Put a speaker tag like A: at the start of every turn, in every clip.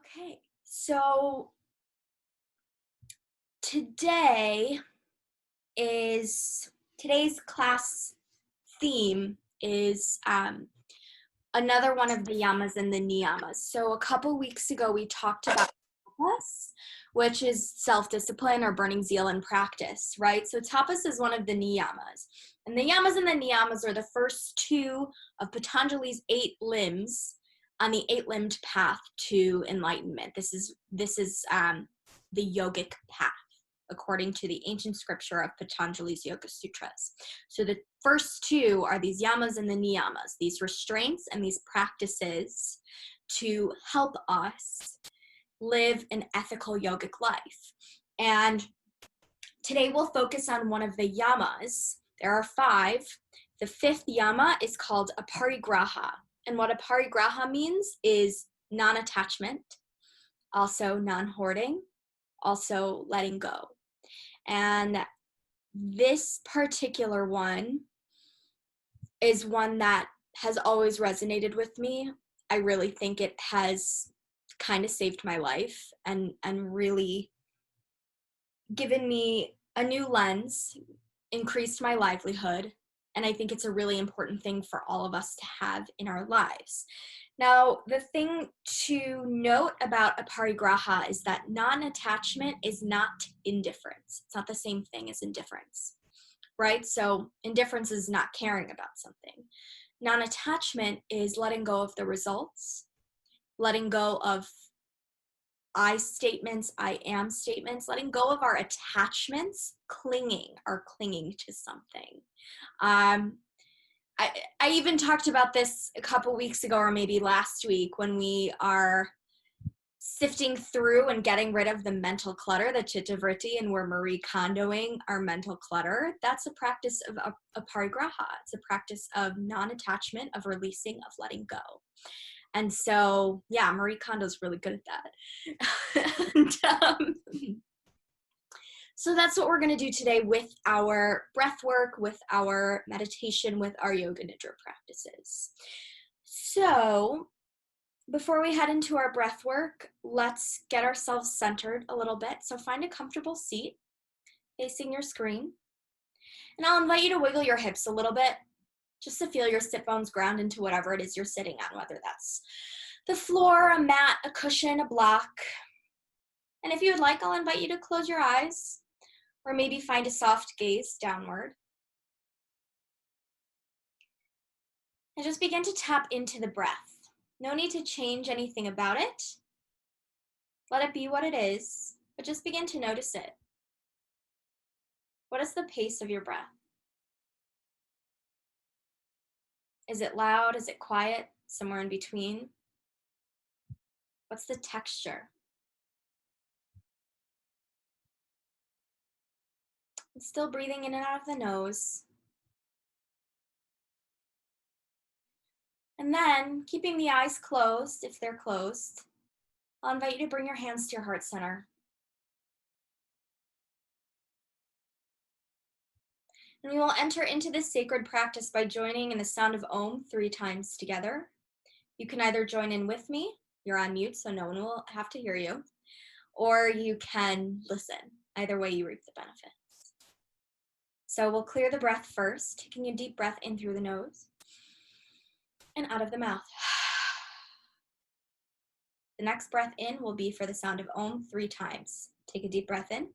A: Okay, so today today's class theme is another one of the yamas and the niyamas. So a couple weeks ago we talked about tapas, which is self-discipline or burning zeal in practice, right? So tapas is one of the niyamas. And the yamas and the niyamas are the first two of Patanjali's 8 limbs on the 8-limbed path to enlightenment. This is the yogic path, according to the ancient scripture of Patanjali's Yoga Sutras. So the first two are these yamas and the niyamas, these restraints and these practices to help us live an ethical yogic life. And today we'll focus on one of the yamas. There are 5. The 5th yama is called aparigraha. And what aparigraha means is non-attachment, also non-hoarding, also letting go. And this particular one is one that has always resonated with me. I really think it has kind of saved my life and really given me a new lens, increased my livelihood, and I think it's a really important thing for all of us to have in our lives. Now, the thing to note about aparigraha is that non-attachment is not indifference. It's not the same thing as indifference, right? So indifference is not caring about something. Non-attachment is letting go of the results, letting go of I statements, I am statements, letting go of our attachments, clinging to something. I even talked about this a couple weeks ago or maybe last week when we are sifting through and getting rid of the mental clutter, the chitta vritti, and we're Marie Kondoing our mental clutter. That's a practice of aparigraha. It's a practice of non-attachment, of releasing, of letting go. And so, yeah, Marie Kondo's really good at that. and, so that's what we're going to do today with our breath work, with our meditation, with our yoga nidra practices. So before we head into our breath work, let's get ourselves centered a little bit. So find a comfortable seat facing your screen. And I'll invite you to wiggle your hips a little bit, just to feel your sit bones ground into whatever it is you're sitting on, whether that's the floor, a mat, a cushion, a block. And if you would like, I'll invite you to close your eyes or maybe find a soft gaze downward. And just begin to tap into the breath. No need to change anything about it. Let it be what it is, but just begin to notice it. What is the pace of your breath? Is it loud? Is it quiet? Somewhere in between? What's the texture? And still breathing in and out of the nose. And then, keeping the eyes closed, if they're closed, I'll invite you to bring your hands to your heart center. And we will enter into this sacred practice by joining in the sound of Om 3 times together. You can either join in with me, you're on mute so no one will have to hear you, or you can listen. Either way, you reap the benefits. So we'll clear the breath first, taking a deep breath in through the nose and out of the mouth. The next breath in will be for the sound of Om 3 times. Take a deep breath in.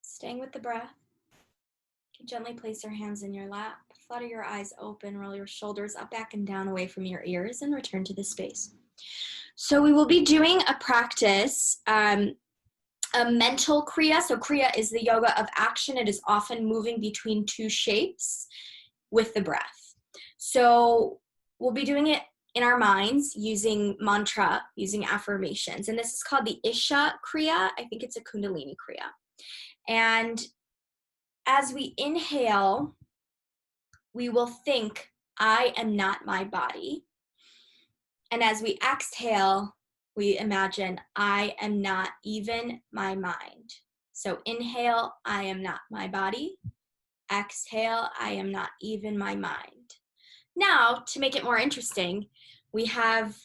A: Staying with the breath, you can gently place your hands in your lap, flutter your eyes open, roll your shoulders up, back, and down away from your ears, and return to the space. So we will be doing a practice, a mental Kriya. So Kriya is the yoga of action. It is often moving between two shapes with the breath. So we'll be doing it in our minds using mantra, using affirmations. And this is called the Isha Kriya. I think it's a Kundalini Kriya. And as we inhale, we will think, I am not my body. And as we exhale, we imagine, I am not even my mind. So inhale, I am not my body. Exhale, I am not even my mind. Now, to make it more interesting, we have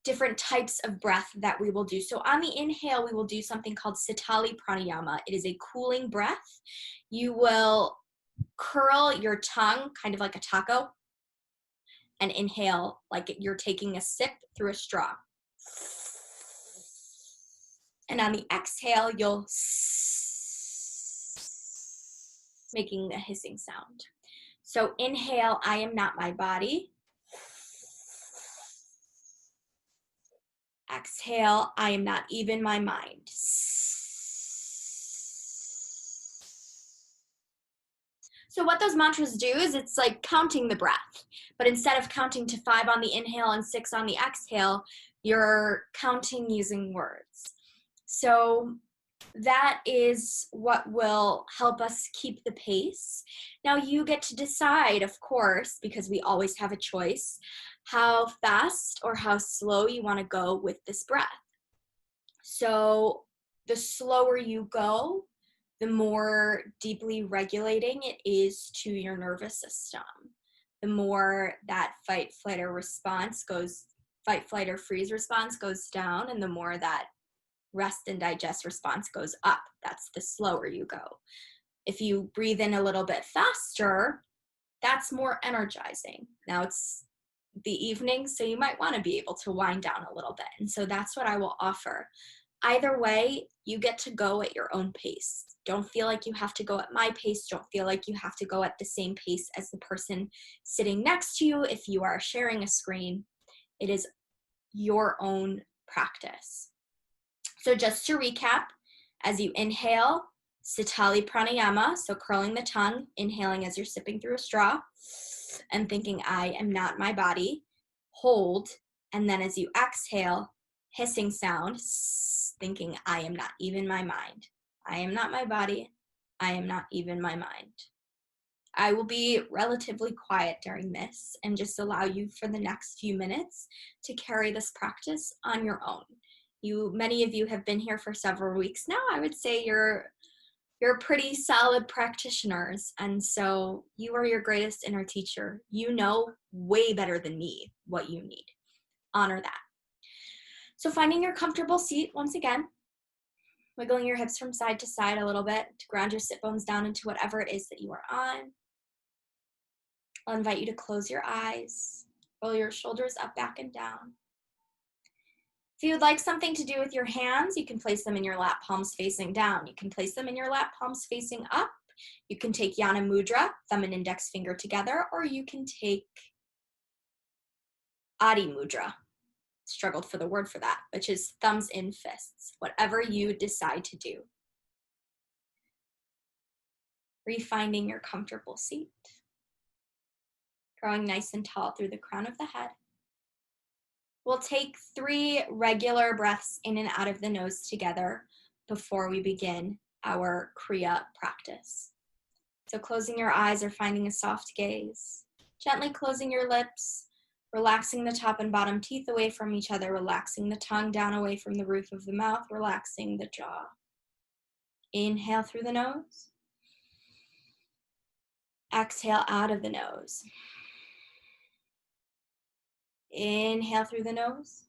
A: different types of breath that we will do. So on the inhale, we will do something called Sitali Pranayama. It is a cooling breath. You will curl your tongue, kind of like a taco, and inhale like you're taking a sip through a straw. And on the exhale, you'll making a hissing sound. So inhale, I am not my body. Exhale, I am not even my mind. So what those mantras do is it's like counting the breath, but instead of counting to 5 on the inhale and 6 on the exhale, you're counting using words. So that is what will help us keep the pace. Now you get to decide, of course, because we always have a choice, how fast or how slow you want to go with this breath. So the slower you go, the more deeply regulating it is to your nervous system. The more that fight, flight, or freeze response goes down, and the more that rest and digest response goes up. That's the slower you go. If you breathe in a little bit faster, that's more energizing. Now it's the evening, so you might want to be able to wind down a little bit. And so that's what I will offer. Either way, you get to go at your own pace. Don't feel like you have to go at my pace. Don't feel like you have to go at the same pace as the person sitting next to you. If you are sharing a screen, it is your own practice. So just to recap, as you inhale, Sitali Pranayama, so curling the tongue, inhaling as you're sipping through a straw, and thinking, I am not my body, hold, and then as you exhale, hissing sound, thinking, I am not even my mind. I am not my body. I am not even my mind. I will be relatively quiet during this and just allow you for the next few minutes to carry this practice on your own. Many of you have been here for several weeks now. I would say you're pretty solid practitioners, and so you are your greatest inner teacher. You know way better than me what you need. Honor that. So finding your comfortable seat once again, wiggling your hips from side to side a little bit to ground your sit bones down into whatever it is that you are on. I'll invite you to close your eyes, roll your shoulders up, back, and down. If you would like something to do with your hands, you can place them in your lap palms facing down. You can place them in your lap palms facing up. You can take Yana Mudra, thumb and index finger together, or you can take Adi Mudra. Struggled for the word for that, which is thumbs in fists, whatever you decide to do. Refinding your comfortable seat. Growing nice and tall through the crown of the head. We'll take 3 regular breaths in and out of the nose together before we begin our Kriya practice. So closing your eyes or finding a soft gaze. Gently closing your lips, relaxing the top and bottom teeth away from each other, relaxing the tongue down away from the roof of the mouth, relaxing the jaw. Inhale through the nose. Exhale out of the nose. Inhale through the nose.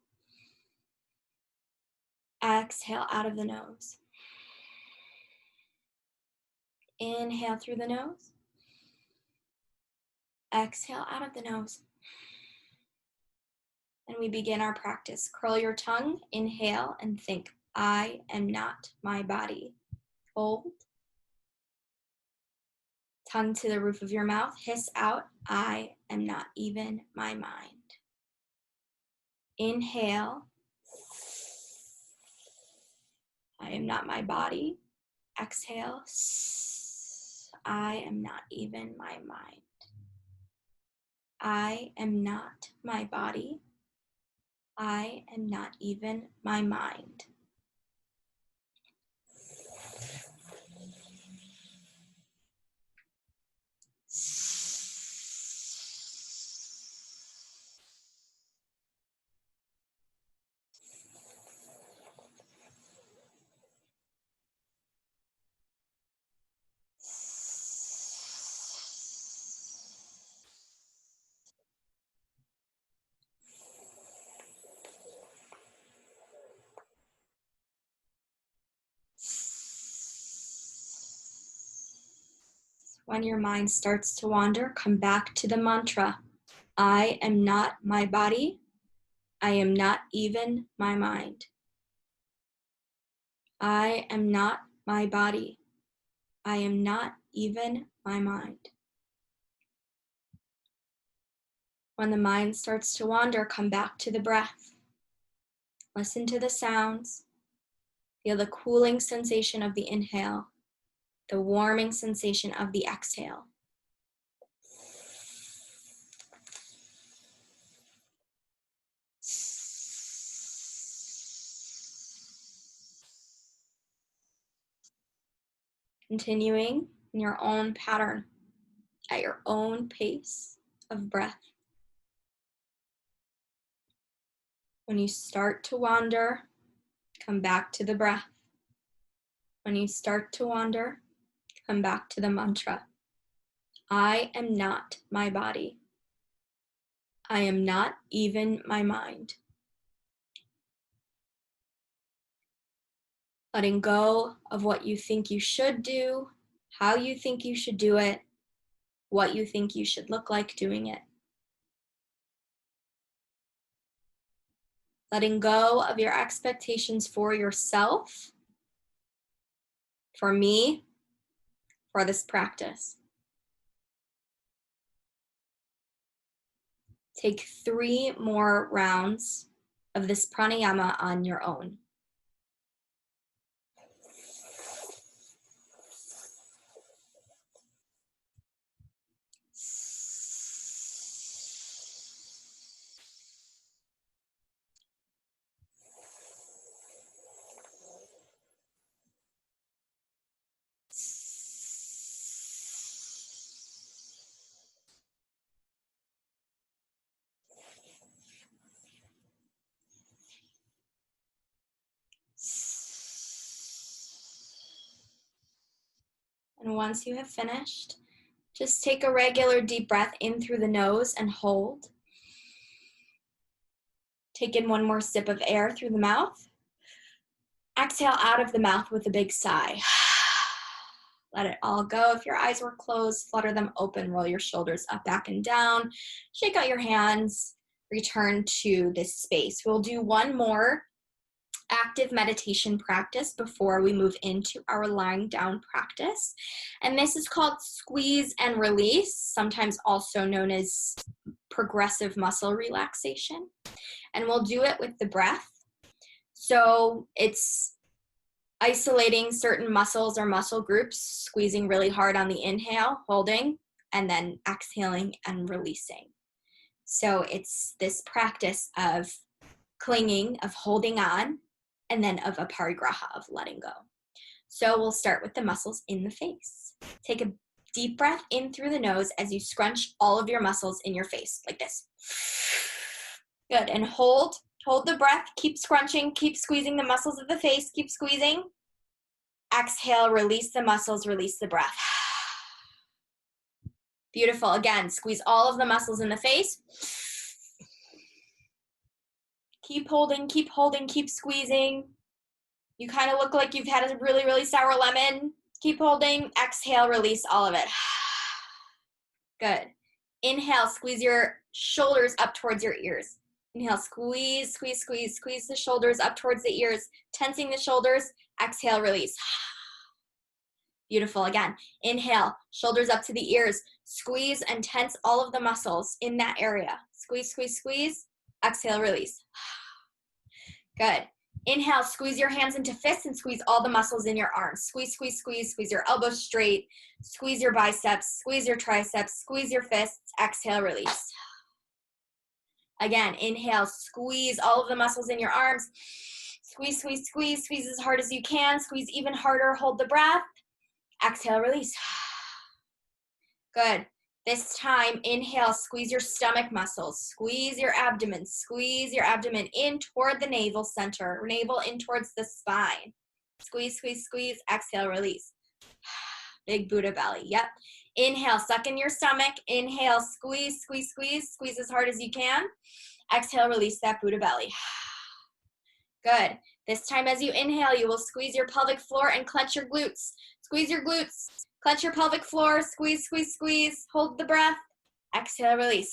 A: Exhale out of the nose. Inhale through the nose. Exhale out of the nose. And we begin our practice. Curl your tongue, inhale, and think, I am not my body. Hold. Tongue to the roof of your mouth, hiss out, I am not even my mind. Inhale. I am not my body. Exhale. I am not even my mind. I am not my body. I am not even my mind. When your mind starts to wander, come back to the mantra. I am not my body. I am not even my mind. I am not my body. I am not even my mind. When the mind starts to wander, come back to the breath. Listen to the sounds. Feel the cooling sensation of the inhale, the warming sensation of the exhale. Continuing in your own pattern, at your own pace of breath. When you start to wander, come back to the breath. When you start to wander, come back to the mantra. I am not my body. I am not even my mind. Letting go of what you think you should do, how you think you should do it, what you think you should look like doing it. Letting go of your expectations for yourself, for me, for this practice. Take 3 more rounds of this pranayama on your own. And once you have finished, just take a regular deep breath in through the nose and hold. Take in 1 more sip of air through the mouth. Exhale out of the mouth with a big sigh. Let it all go. If your eyes were closed, flutter them open, roll your shoulders up, back, and down. Shake out your hands, return to this space. We'll do 1 more active meditation practice before we move into our lying down practice. And this is called squeeze and release, sometimes also known as progressive muscle relaxation. And we'll do it with the breath. So it's isolating certain muscles or muscle groups, squeezing really hard on the inhale, holding, and then exhaling and releasing. So it's this practice of clinging, of holding on, and then of aparigraha, of letting go. So we'll start with the muscles in the face. Take a deep breath in through the nose as you scrunch all of your muscles in your face, like this. Good, and hold the breath, keep scrunching, keep squeezing the muscles of the face, keep squeezing. Exhale, release the muscles, release the breath. Beautiful, again, squeeze all of the muscles in the face. Keep holding, keep squeezing. You kind of look like you've had a really, really sour lemon. Keep holding, exhale, release all of it. Good. Inhale, squeeze your shoulders up towards your ears. Inhale, squeeze, squeeze, squeeze, squeeze the shoulders up towards the ears, tensing the shoulders. Exhale, release. Beautiful. Again, inhale, shoulders up to the ears. Squeeze and tense all of the muscles in that area. Squeeze, squeeze, squeeze. Exhale, release. Good. Inhale, squeeze your hands into fists and squeeze all the muscles in your arms. Squeeze, squeeze, squeeze, squeeze your elbows straight. Squeeze your biceps, squeeze your triceps, squeeze your fists. Exhale, release. Again, inhale, squeeze all of the muscles in your arms. Squeeze, squeeze, squeeze, squeeze as hard as you can. Squeeze even harder, hold the breath. Exhale, release. Good. This time, inhale, squeeze your stomach muscles. Squeeze your abdomen in toward the navel center. Navel in towards the spine. Squeeze, squeeze, squeeze. Exhale, release. Big Buddha belly. Yep. Inhale, suck in your stomach. Inhale, squeeze, squeeze, squeeze. Squeeze as hard as you can. Exhale, release that Buddha belly. Good. This time as you inhale, you will squeeze your pelvic floor and clench your glutes. Squeeze your glutes. Clench your pelvic floor. Squeeze, squeeze, squeeze. Hold the breath. Exhale, release.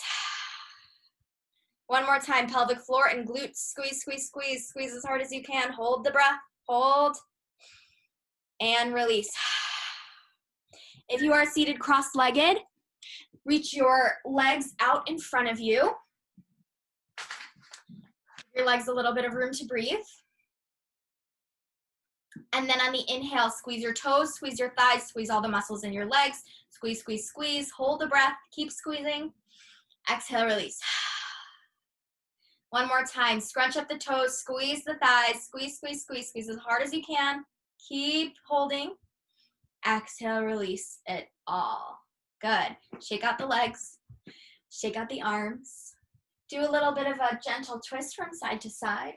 A: One more time. Pelvic floor and glutes. Squeeze, squeeze, squeeze. Squeeze as hard as you can. Hold the breath. Hold. And release. If you are seated cross-legged, reach your legs out in front of you. Give your legs a little bit of room to breathe. And then on the inhale, squeeze your toes, squeeze your thighs, squeeze all the muscles in your legs. Squeeze, squeeze, squeeze. Hold the breath. Keep squeezing. Exhale, release. One more time. Scrunch up the toes, squeeze the thighs. Squeeze, squeeze, squeeze. Squeeze as hard as you can. Keep holding. Exhale, release it all. Good. Shake out the legs. Shake out the arms. Do a little bit of a gentle twist from side to side.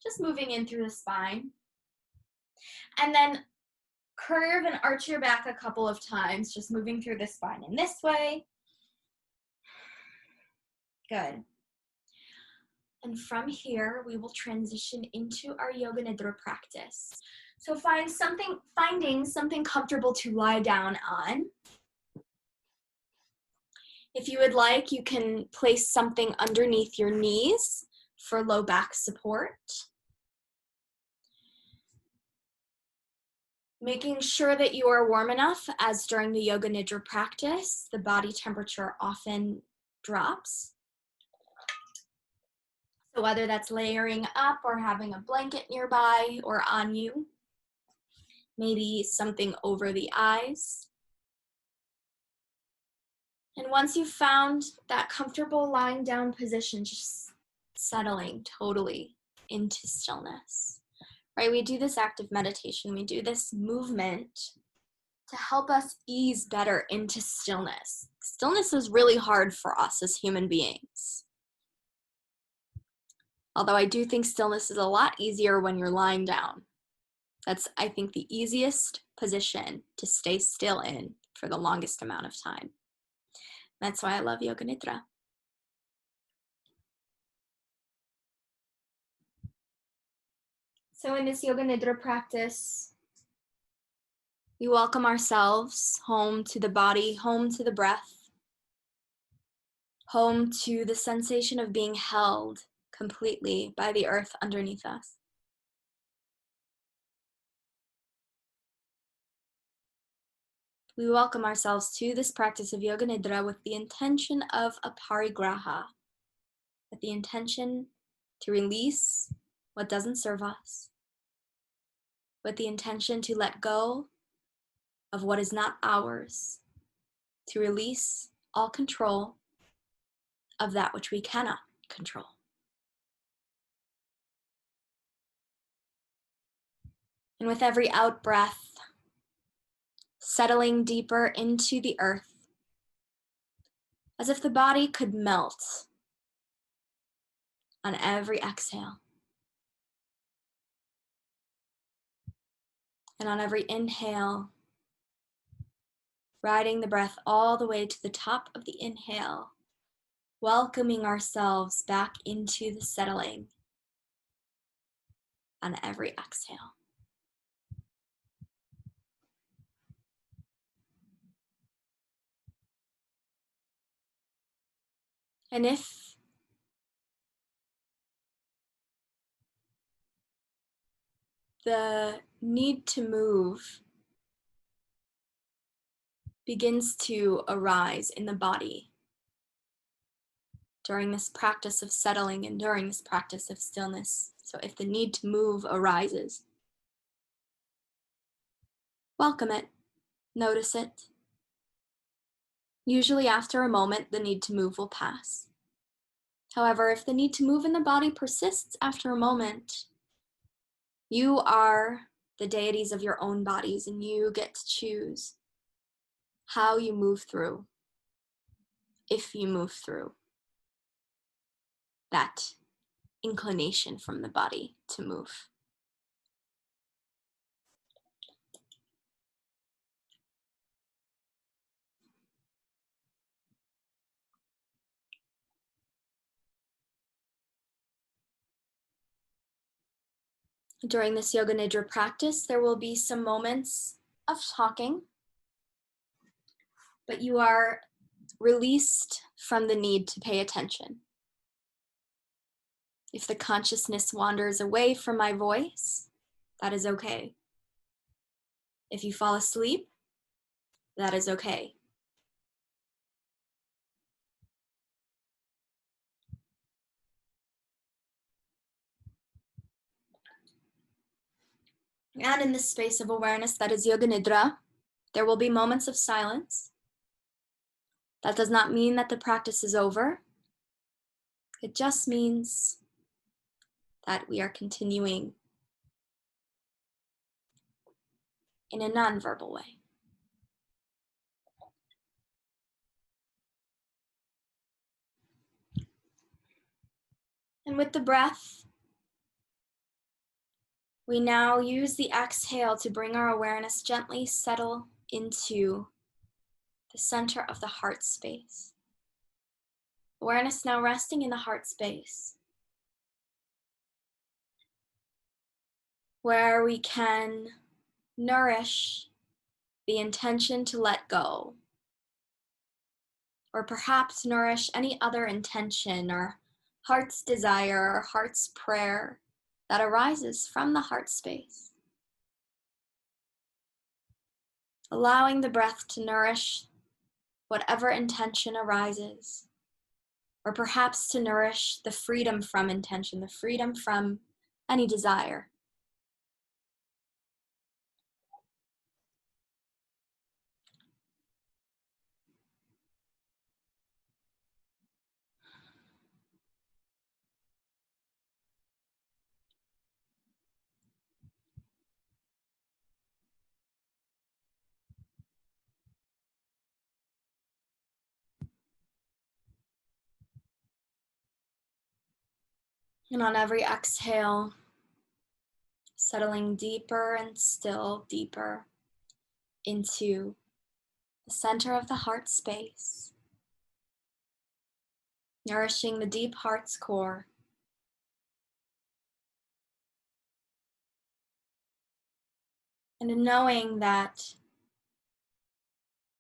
A: Just moving in through the spine. And then curve and arch your back a couple of times, just moving through the spine in this way. Good. And from here, we will transition into our Yoga Nidra practice. So finding something comfortable to lie down on. If you would like, you can place something underneath your knees for low back support. Making sure that you are warm enough, as during the Yoga Nidra practice, the body temperature often drops. So whether that's layering up or having a blanket nearby or on you, maybe something over the eyes. And once you've found that comfortable lying down position, just settling totally into stillness. Right, we do this active meditation, we do this movement to help us ease better into stillness. Stillness is really hard for us as human beings. Although I do think stillness is a lot easier when you're lying down. That's, I think, the easiest position to stay still in for the longest amount of time. That's why I love Yoga Nidra. So in this Yoga Nidra practice, we welcome ourselves home to the body, home to the breath, home to the sensation of being held completely by the earth underneath us. We welcome ourselves to this practice of Yoga Nidra with the intention of a parigraha, with the intention to release what doesn't serve us, with the intention to let go of what is not ours, to release all control of that which we cannot control. And with every out breath, settling deeper into the earth, as if the body could melt on every exhale. And on every inhale, riding the breath all the way to the top of the inhale, welcoming ourselves back into the settling on every exhale. And if the need to move begins to arise in the body during this practice of settling and during this practice of stillness. So if the need to move arises, welcome it, notice it. Usually after a moment, the need to move will pass. However, if the need to move in the body persists after a moment, you are the deities of your own bodies, and you get to choose how you move through, if you move through that inclination from the body to move. During this Yoga Nidra practice, there will be some moments of talking, but you are released from the need to pay attention. If the consciousness wanders away from my voice, that is okay. If you fall asleep, that is okay. And in this space of awareness that is Yoga Nidra, there will be moments of silence. That does not mean that the practice is over. It just means that we are continuing in a nonverbal way. And with the breath, we now use the exhale to bring our awareness gently settle into the center of the heart space. Awareness now resting in the heart space, where we can nourish the intention to let go, or perhaps nourish any other intention or heart's desire or heart's prayer that arises from the heart space. Allowing the breath to nourish whatever intention arises, or perhaps to nourish the freedom from intention, the freedom from any desire. And on every exhale, settling deeper and still deeper into the center of the heart space, nourishing the deep heart's core. And in knowing that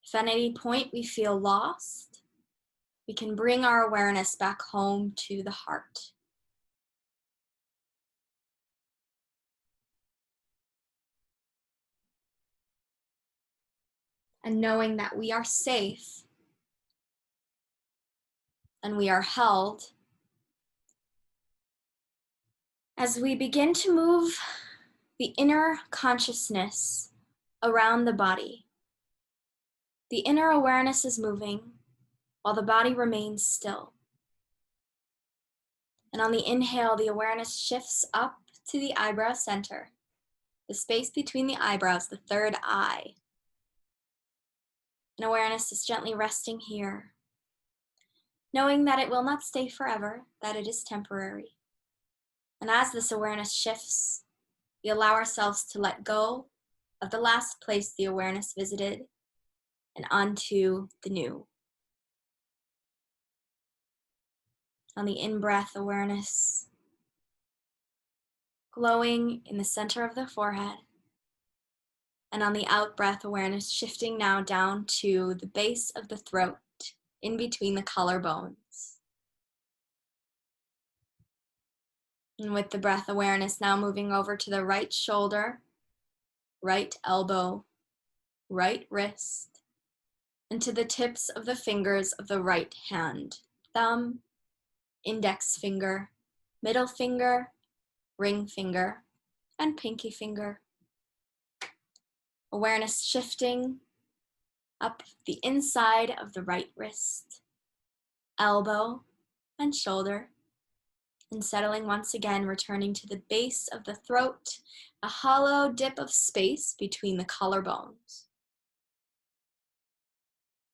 A: if at any point we feel lost, we can bring our awareness back home to the heart. And knowing that we are safe and we are held as we begin to move the inner consciousness around the body. The inner awareness is moving while the body remains still. And on the inhale, the awareness shifts up to the eyebrow center, the space between the eyebrows, the third eye. And awareness is gently resting here, knowing that it will not stay forever, that it is temporary. And as this awareness shifts, we allow ourselves to let go of the last place the awareness visited and onto the new. On the in-breath, awareness glowing in the center of the forehead. And on the out-breath, awareness shifting now down to the base of the throat, in between the collarbones. And with the breath, awareness now moving over to the right shoulder, right elbow, right wrist, and to the tips of the fingers of the right hand, thumb, index finger, middle finger, ring finger, and pinky finger. Awareness shifting up the inside of the right wrist, elbow, and shoulder, and settling once again, returning to the base of the throat, a hollow dip of space between the collarbones.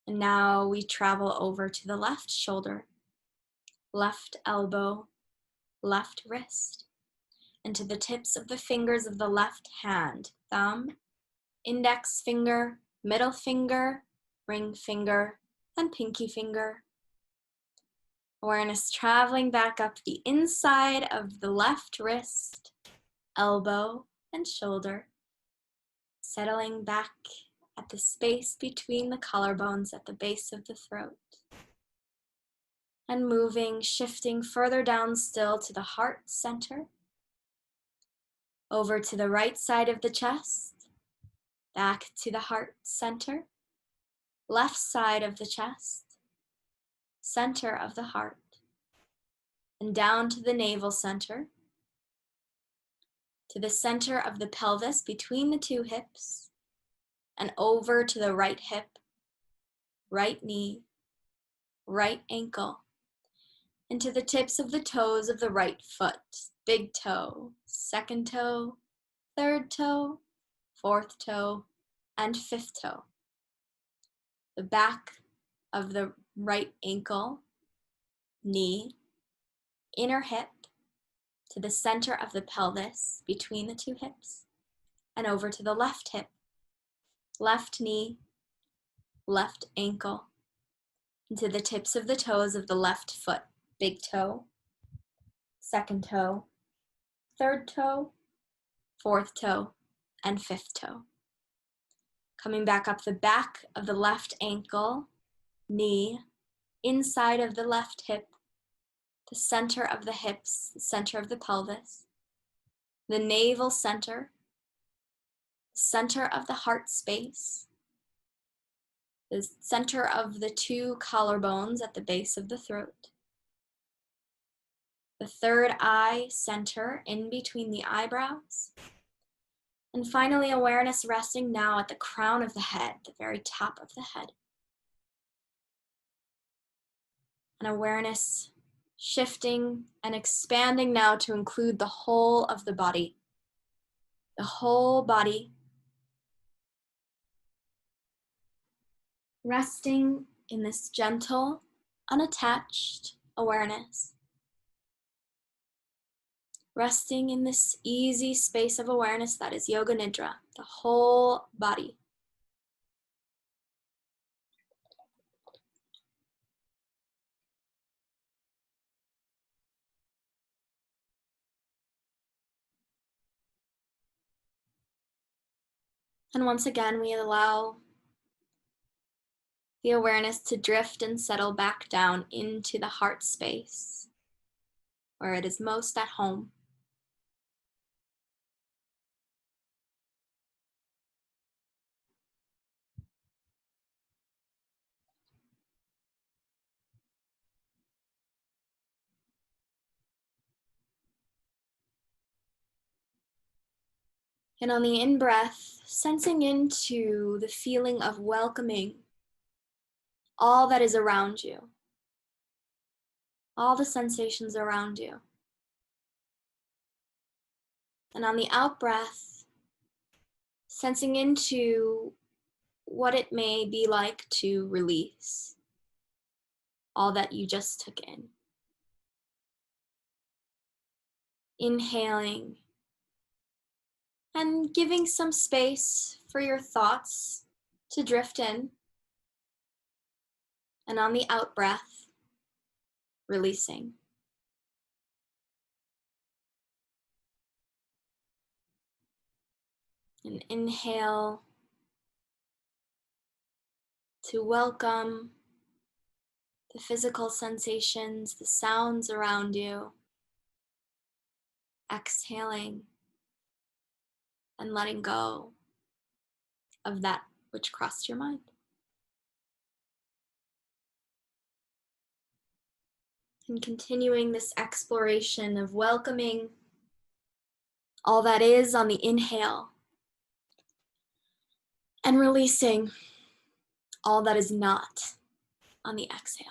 A: And now we travel over to the left shoulder, left elbow, left wrist, and to the tips of the fingers of the left hand, thumb, index finger, middle finger, ring finger, and pinky finger. Awareness traveling back up the inside of the left wrist, elbow, and shoulder, settling back at the space between the collarbones at the base of the throat. And moving, shifting further down still to the heart center, over to the right side of the chest, back to the heart center, left side of the chest, center of the heart, and down to the navel center, to the center of the pelvis between the two hips, and over to the right hip, right knee, right ankle, into the tips of the toes of the right foot, big toe, second toe, third toe, fourth toe, and fifth toe. The back of the right ankle, knee, inner hip, to the center of the pelvis between the two hips, and over to the left hip, left knee, left ankle, into the tips of the toes of the left foot, big toe, second toe, third toe, fourth toe, and fifth toe. Coming back up the back of the left ankle, knee, inside of the left hip, the center of the hips, the center of the pelvis, the navel center, the center of the heart space, the center of the two collarbones at the base of the throat, the third eye center in between the eyebrows, and finally awareness resting now at the crown of the head, the very top of the head. And awareness shifting and expanding now to include the whole of the body. The whole body. Resting in this gentle, unattached awareness. Resting in this easy space of awareness that is Yoga Nidra, the whole body. And once again, we allow the awareness to drift and settle back down into the heart space, where it is most at home. And on the in-breath, sensing into the feeling of welcoming all that is around you, all the sensations around you. And on the out-breath, sensing into what it may be like to release all that you just took in. Inhaling and giving some space for your thoughts to drift in. And on the out-breath, releasing. And inhale to welcome the physical sensations, the sounds around you. Exhaling and letting go of that which crossed your mind. And continuing this exploration of welcoming all that is on the inhale and releasing all that is not on the exhale.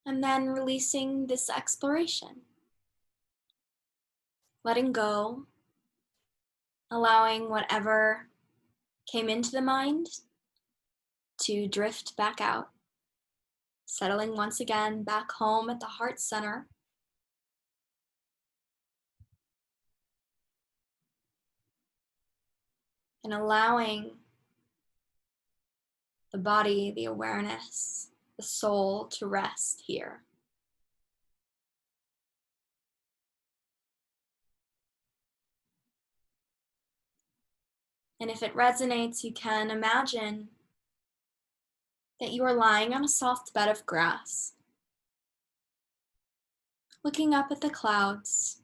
A: And then releasing this exploration, letting go, allowing whatever came into the mind to drift back out, settling once again back home at the heart center. And allowing the body, the awareness, the soul to rest here. And if it resonates, you can imagine that you are lying on a soft bed of grass, looking up at the clouds,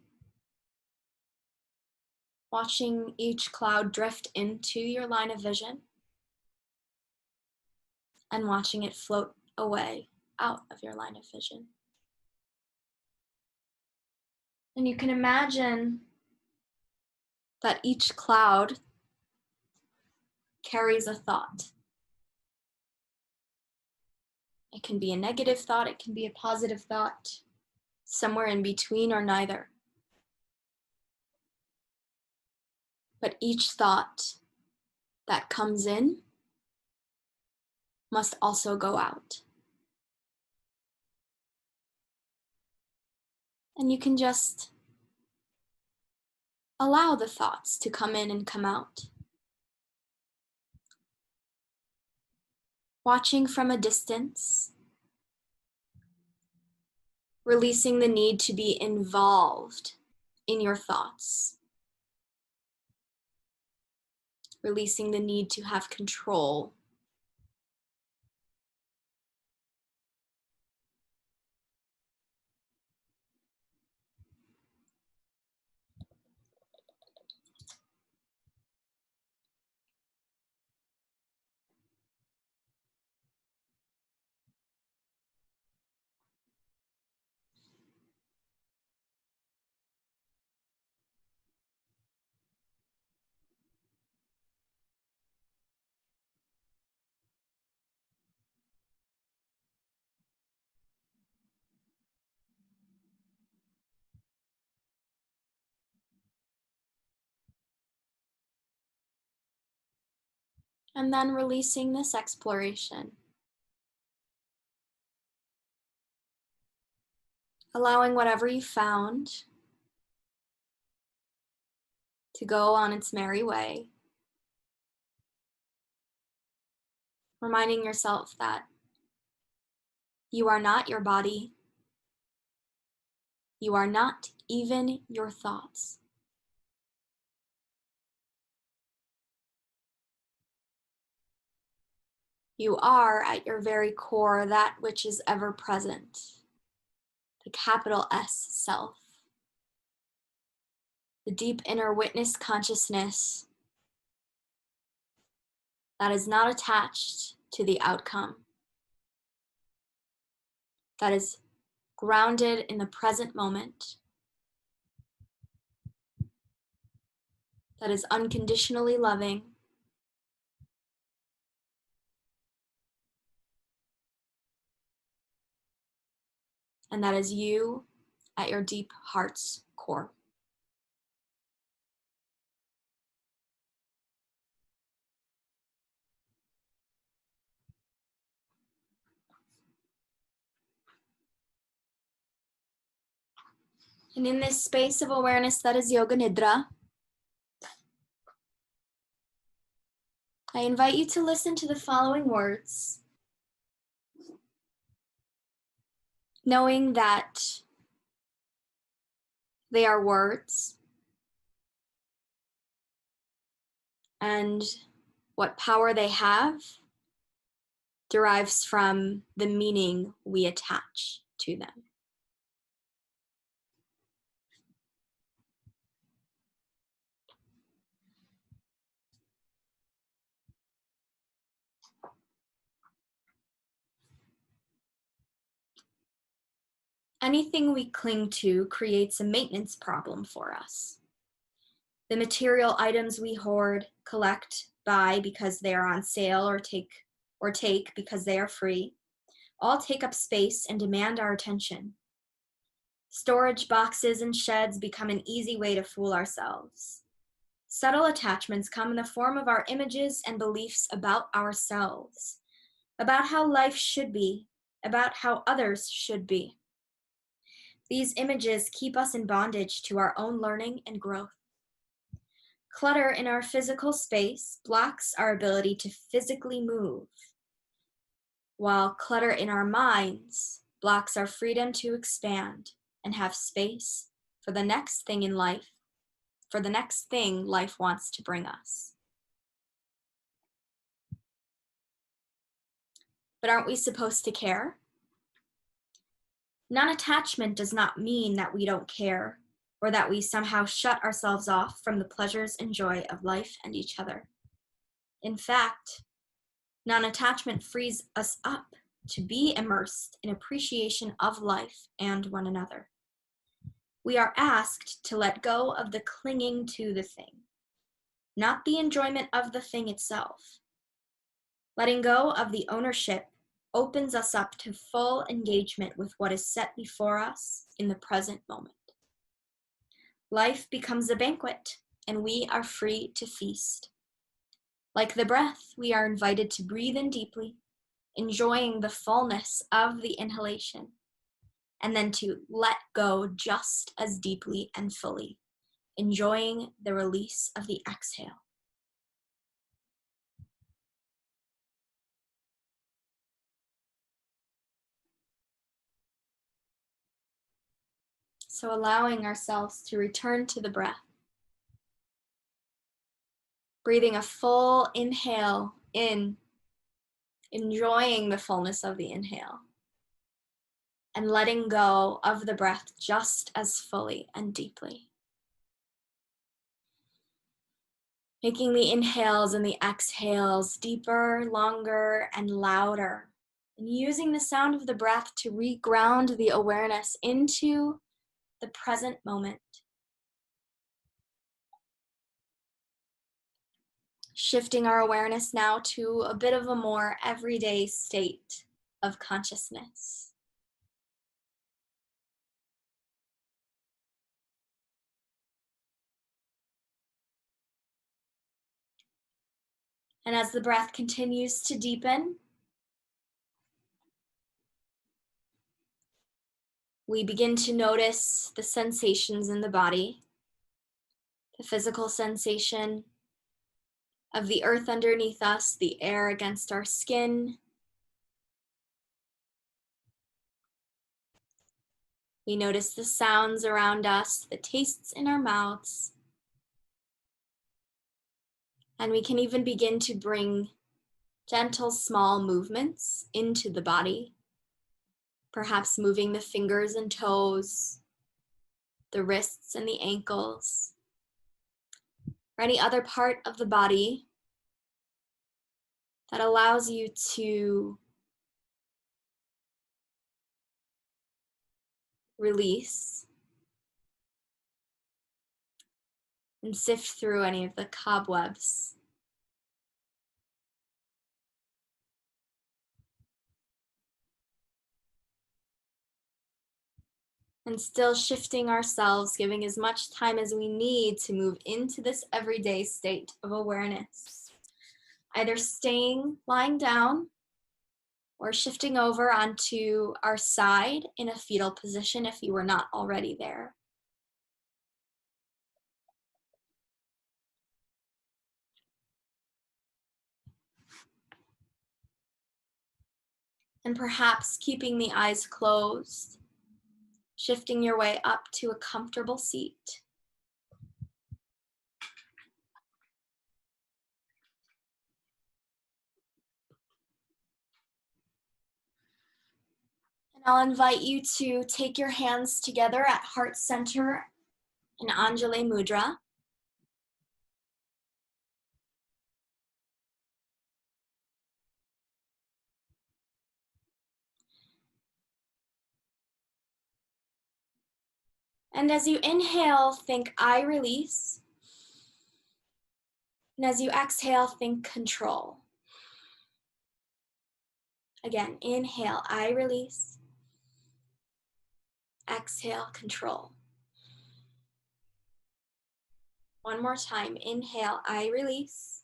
A: watching each cloud drift into your line of vision, and watching it float away out of your line of vision. And you can imagine that each cloud carries a thought. It can be a negative thought, it can be a positive thought, somewhere in between or neither. But each thought that comes in must also go out. And you can just allow the thoughts to come in and come out. Watching from a distance, releasing the need to be involved in your thoughts, releasing the need to have control. And then releasing this exploration. Allowing whatever you found to go on its merry way. Reminding yourself that you are not your body. You are not even your thoughts. You are, at your very core, that which is ever present, the capital S self, the deep inner witness consciousness that is not attached to the outcome, that is grounded in the present moment, that is unconditionally loving, and that is you at your deep heart's core. And in this space of awareness that is Yoga Nidra, I invite you to listen to the following words, knowing that they are words and what power they have derives from the meaning we attach to them. Anything we cling to creates a maintenance problem for us. The material items we hoard, collect, buy because they are on sale, or take because they are free, all take up space and demand our attention. Storage boxes and sheds become an easy way to fool ourselves. Subtle attachments come in the form of our images and beliefs about ourselves, about how life should be, about how others should be. These images keep us in bondage to our own learning and growth. Clutter in our physical space blocks our ability to physically move, while clutter in our minds blocks our freedom to expand and have space for the next thing in life, for the next thing life wants to bring us. But aren't we supposed to care? Non-attachment does not mean that we don't care or that we somehow shut ourselves off from the pleasures and joy of life and each other. In fact, non-attachment frees us up to be immersed in appreciation of life and one another. We are asked to let go of the clinging to the thing, not the enjoyment of the thing itself. Letting go of the ownership opens us up to full engagement with what is set before us in the present moment. Life becomes a banquet, and we are free to feast. Like the breath, we are invited to breathe in deeply, enjoying the fullness of the inhalation, and then to let go just as deeply and fully, enjoying the release of the exhale. So allowing ourselves to return to the breath, breathing a full inhale in, enjoying the fullness of the inhale, and letting go of the breath just as fully and deeply. Making the inhales and the exhales deeper, longer, and louder, and using the sound of the breath to reground the awareness into the present moment. Shifting our awareness now to a bit of a more everyday state of consciousness. And as the breath continues to deepen, we begin to notice the sensations in the body, the physical sensation of the earth underneath us, the air against our skin. We notice the sounds around us, the tastes in our mouths. And we can even begin to bring gentle, small movements into the body, perhaps moving the fingers and toes, the wrists and the ankles, or any other part of the body that allows you to release and sift through any of the cobwebs. And still shifting ourselves, giving as much time as we need to move into this everyday state of awareness. Either lying down, or shifting over onto our side in a fetal position if you were not already there. And perhaps keeping the eyes closed, shifting your way up to a comfortable seat. And I'll invite you to take your hands together at heart center in Anjali Mudra. And as you inhale, think I release. And as you exhale, think control. Again, inhale, I release. Exhale, control. One more time, inhale, I release.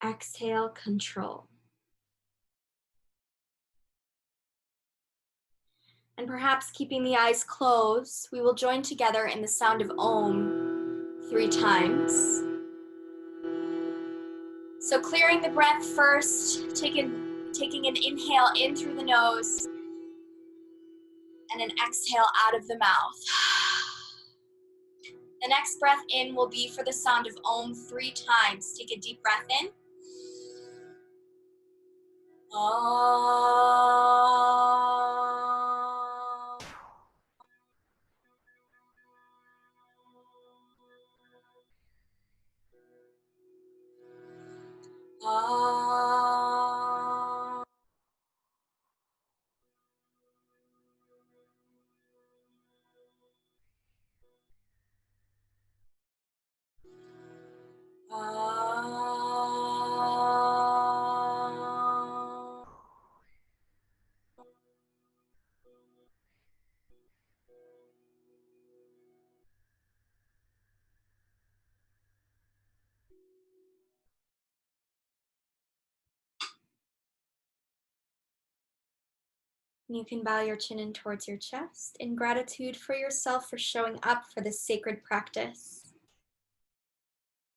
A: Exhale, control. And perhaps keeping the eyes closed, we will join together in the sound of Om 3 times. So clearing the breath first, taking an inhale in through the nose and an exhale out of the mouth. The next breath in will be for the sound of Om 3 times. Take a deep breath in. Om. Om. You can bow your chin in towards your chest in gratitude for yourself for showing up for this sacred practice.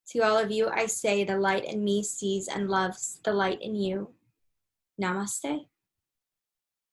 A: To all of you, I say the light in me sees and loves the light in you. Namaste.